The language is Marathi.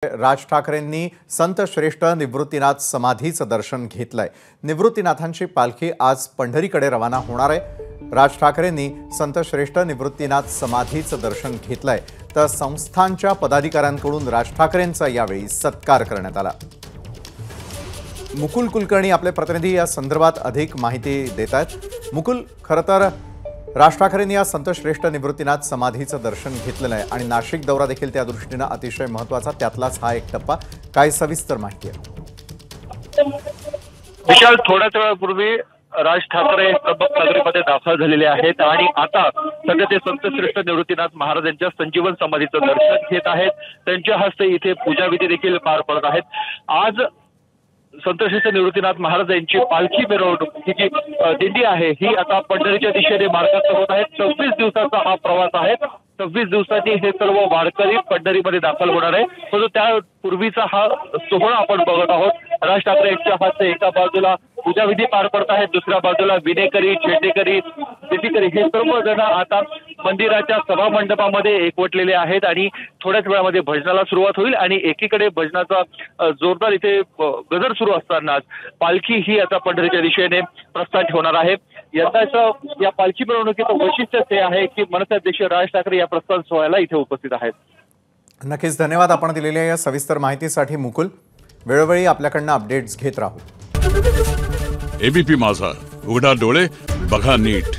राज ठाकरेंनी संत श्रेष्ठ निवृत्तीनाथ समाधीचं दर्शन घेतलंय। निवृत्तीनाथांची पालखी आज पंढरीकडे रवाना होणार आहे। राज ठाकरेंनी संत श्रेष्ठ निवृत्तीनाथ समाधीचं दर्शन घेतलंय, तर संस्थांच्या पदाधिकाऱ्यांकडून राज ठाकरेंचा यावेळी सत्कार करण्यात आला। मुकुल कुलकर्णी आपले प्रतिनिधी या संदर्भात अधिक माहिती देत आहेत। मुकुल, खरं तर राज ठाकरेंनी या संत श्रेष्ठ निवृत्तीनाथ समाधीचं दर्शन घेतलेलं आहे आणि नाशिक दौरा देखील त्या दृष्टीने अतिशय महत्त्वाचा, त्यातलाच हा एक टप्पा। काय सविस्तर माहिती आहे? विशाल, थोड्याच वेळापूर्वी राज ठाकरे त्र्यंबकनगरीमध्ये दाखल झालेले आहेत आणि आता सध्या ते संत श्रेष्ठ निवृत्तीनाथ महाराजांच्या संजीवन समाधीचं दर्शन घेत आहेत। त्यांच्या हस्ते इथे पूजाविधी देखील पार पडत आहेत। आज संत श्रेष्ठ निवृत्तीनाथ महाराज यांची पालखी मिरवणूक ही जी दिंडी आहे ही आता पंढरीच्या दिशेने मार्गस्थ होत आहे। 26 दिवसाचा हा प्रवास आहे। 26 दिवसांनी हे सर्व वारकरी पंढरीमध्ये दाखल होणार आहे। परंतु त्यापूर्वीचा हा सोहळा आपण बघत आहोत। राज ठाकरे यांच्या हस्ते एका बाजूला पूजाविधी पार पडत आहेत, दुसऱ्या बाजूला विनेकरी, छेटेकरी, दिंडीकरी हे सर्व जण आता मंदिराच्या सभा मंडपामध्ये एकवटलेले आहेत आणि थोड्याच वेळामध्ये भजनाला सुरुवात होईल आणि एकीकडे भजनाचा जोरदार इथे गजर सुरू असतानाच पालखी ही आता पंढरीच्या दिशेने प्रस्थान ठेवणार आहे। यंदाचं या पालखी मिरवणुकीचं वैशिष्ट्य हे आहे की मनसेअध्यक्ष राज ठाकरे या प्रस्थान सोहळ्याला इथे उपस्थित आहेत। नक्कीच धन्यवाद आपण दिलेल्या या सविस्तर माहितीसाठी मुकुल। वेळोवेळी आपल्याकडनं अपडेट्स घेत राहू। एबीपी माझा, उघडा डोळे बघा नीट।